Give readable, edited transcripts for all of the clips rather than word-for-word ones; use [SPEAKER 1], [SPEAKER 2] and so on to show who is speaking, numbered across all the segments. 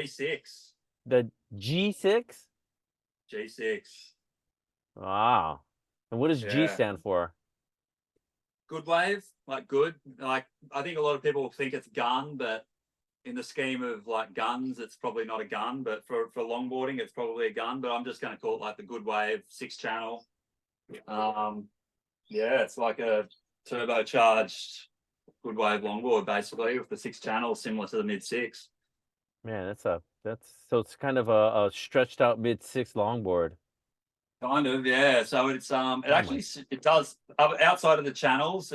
[SPEAKER 1] G6.
[SPEAKER 2] The G6?
[SPEAKER 1] G6.
[SPEAKER 2] Wow. And what does G
[SPEAKER 1] Yeah.
[SPEAKER 2] stand for?
[SPEAKER 1] Good wave, like good. Like I think a lot of people think it's gun, but in the scheme of like guns, it's probably not a gun. But for longboarding, it's probably a gun. But I'm just going to call it like the good wave 6 channel. Um, yeah, it's like a turbocharged good wave longboard basically with the 6 channels, similar to the mid six.
[SPEAKER 2] Man, that's so it's kind of a stretched out mid six longboard.
[SPEAKER 1] Kind of, yeah. So it
[SPEAKER 2] Oh my.
[SPEAKER 1] actually it does outside of the channels.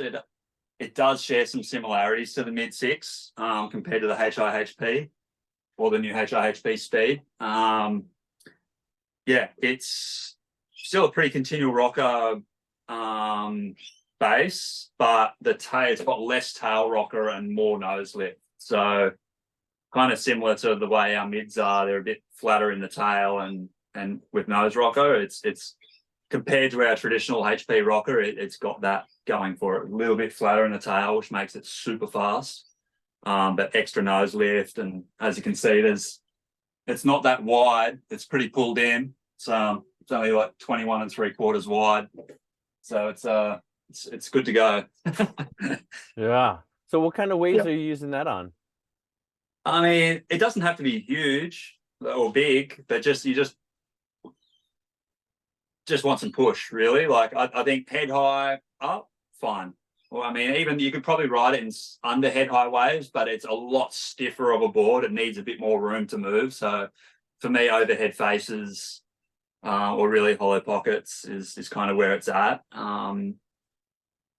[SPEAKER 1] It does share some similarities to the mid six compared to the HIHP or the new HIHP speed. Yeah, it's still a pretty continual rocker base, but the tail it's got less tail rocker and more nose lift. So kind of similar to the way our mids are. They're a bit flatter in the tail and with nose rocker, it's compared to our traditional HP rocker, it's got that going for it. A little bit flatter in the tail, which makes it super fast. But extra nose lift, and as you can see, it's not that wide. It's pretty pulled in. It's only like 21 3/4 wide, so it's good to go.
[SPEAKER 2] Yeah. So what kind of waves
[SPEAKER 1] Yeah.
[SPEAKER 2] are you using that on?
[SPEAKER 1] I mean, it doesn't have to be huge or big, but just want some push, really. Like I think head high up, fine. Well, I mean, even you could probably ride it in under head high waves, but it's a lot stiffer of a board. It needs a bit more room to move. So for me, overhead faces or really hollow pockets is kind of where it's at.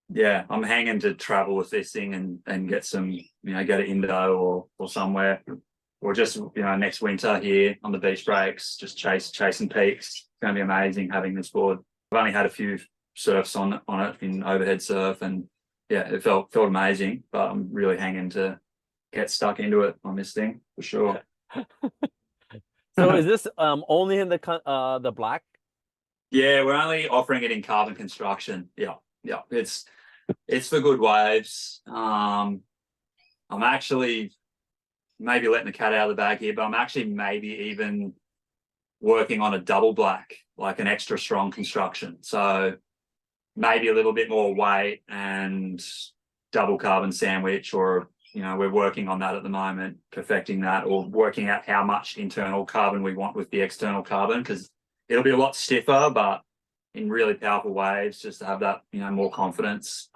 [SPEAKER 1] Yeah, I'm hanging to travel with this thing and get some, go to Indo or somewhere, or just next winter here on the beach breaks, just chasing peaks. It's going to be amazing having this board. I've only had a few surfs on it in overhead surf, and yeah, it felt amazing. But I'm really hanging to get stuck into it on this thing for sure.
[SPEAKER 2] So is this only in the black?
[SPEAKER 1] Yeah, we're only offering it in carbon construction. Yeah, yeah, it's for good waves. I'm actually maybe letting the cat out of the bag here, but I'm actually maybe even working on a double black, like an extra strong construction. So maybe a little bit more weight and double carbon sandwich, or we're working on that at the moment, perfecting that, or working out how much internal carbon we want with the external carbon, because it'll be a lot stiffer, but in really powerful waves, just to have that more confidence.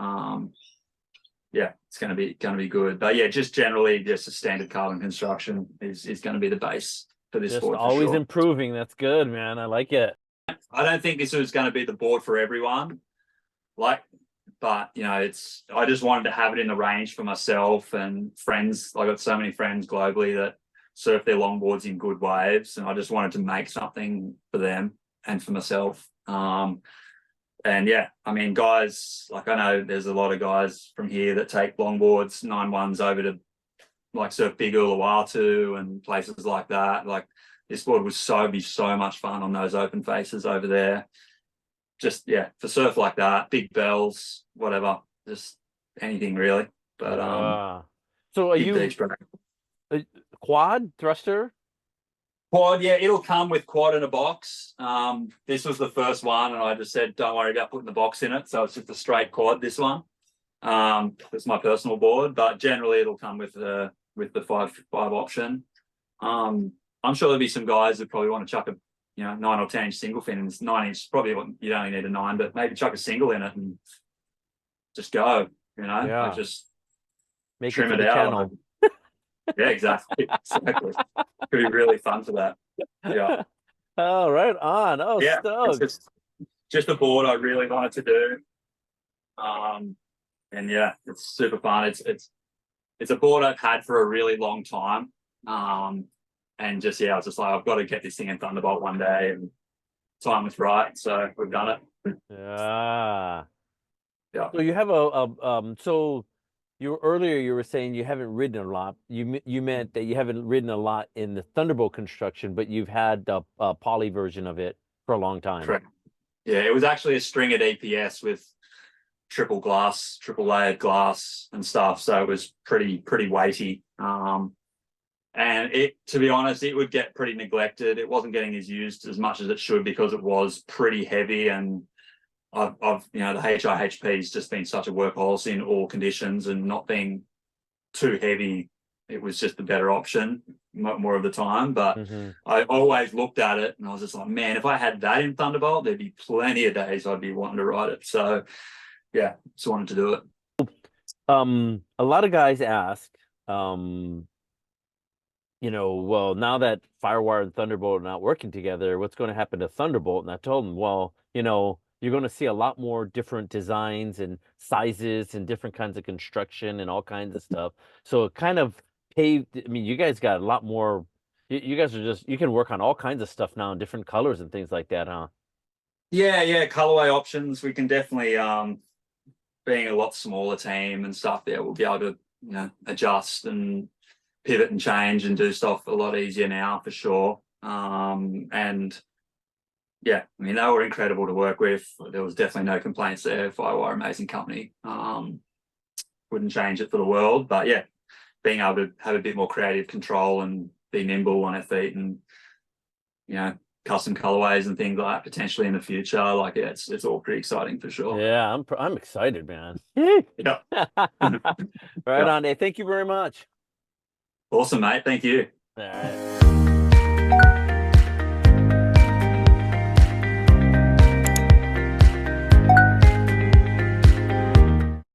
[SPEAKER 1] Yeah, it's going to be good. But yeah, just generally, just a standard carbon construction is going to be the base for this
[SPEAKER 2] Just
[SPEAKER 1] board for
[SPEAKER 2] always
[SPEAKER 1] sure.
[SPEAKER 2] improving. That's good, man. I like it.
[SPEAKER 1] I don't think this was going to be the board for everyone. Like, but I just wanted to have it in the range for myself and friends. I got so many friends globally that surf their longboards in good waves, and I just wanted to make something for them and for myself. And yeah, I mean, guys, like I know there's a lot of guys from here that take longboards, 9-1s over to like surf Big Uluwatu and places like that. Like this board would be so much fun on those open faces over there. Just yeah, for surf like that, big bells, whatever, just anything really. But
[SPEAKER 2] Yeah. So are
[SPEAKER 1] big
[SPEAKER 2] you
[SPEAKER 1] beach break.
[SPEAKER 2] uh, quad thruster?
[SPEAKER 1] Quad, yeah, it'll come with quad in a box. This was the first one, and I just said, don't worry about putting the box in it. So it's just a straight quad, this one. It's my personal board, but generally it'll come with the five option. I'm sure there'll be some guys that probably want to chuck a 9 or 10 inch single fin, and it's 9 inch probably what you only need a 9, but maybe chuck a single in it and just go. I
[SPEAKER 2] Yeah.
[SPEAKER 1] just
[SPEAKER 2] Make it
[SPEAKER 1] trim
[SPEAKER 2] to
[SPEAKER 1] it
[SPEAKER 2] the
[SPEAKER 1] out.
[SPEAKER 2] channel.
[SPEAKER 1] Yeah, exactly. Exactly. Could be really fun for that. Yeah.
[SPEAKER 2] Oh, right on. Oh,
[SPEAKER 1] Yeah. It's
[SPEAKER 2] stoked.
[SPEAKER 1] just a board I really wanted to do. And yeah, it's super fun. It's a board I've had for a really long time. And just yeah, I was just like, I've got to get this thing in Thunderbolt one day, and time was right, so we've done it.
[SPEAKER 2] Yeah.
[SPEAKER 1] Yeah.
[SPEAKER 2] So you have so you were saying you haven't ridden a lot. You meant that you haven't ridden a lot in the Thunderbolt construction, but you've had the poly version of it for a long time.
[SPEAKER 1] Correct. Yeah, it was actually a stringer DPS with triple layered glass and stuff. So it was pretty weighty. And it, to be honest, it would get pretty neglected. It wasn't getting used as much as it should because it was pretty heavy. And I've you know, the HIHP has just been such a workhorse in all conditions, and not being too heavy, it was just the better option more of the time. But
[SPEAKER 2] Mhm.
[SPEAKER 1] I always looked at it and I was just like, man, if I had that in Thunderbolt, there'd be plenty of days I'd be wanting to ride it. So yeah, just wanted to do it.
[SPEAKER 2] A lot of guys ask, um, well, now that Firewire and Thunderbolt are not working together, what's going to happen to Thunderbolt? And I told them, well, you're going to see a lot more different designs and sizes and different kinds of construction and all kinds of stuff. So it kind of paved, I mean, you guys got a lot more, you guys are just, you can work on all kinds of stuff now in different colors and things like that, huh?
[SPEAKER 1] Yeah, colorway options. We can definitely being a lot smaller team and stuff there, we'll be able to, adjust and pivot and change and do stuff a lot easier now for sure. And yeah, I mean, they were incredible to work with. There was definitely no complaints there. Firewire, amazing company. Wouldn't change it for the world, but yeah, being able to have a bit more creative control and be nimble on our feet, and custom colorways and things like that potentially in the future. Like, yeah, it's all pretty exciting for sure.
[SPEAKER 2] Yeah, I'm excited, man.
[SPEAKER 1] Yeah.
[SPEAKER 2] Right
[SPEAKER 1] Yeah.
[SPEAKER 2] on. Hey, thank you very much.
[SPEAKER 1] Awesome, mate. Thank you.
[SPEAKER 2] All right.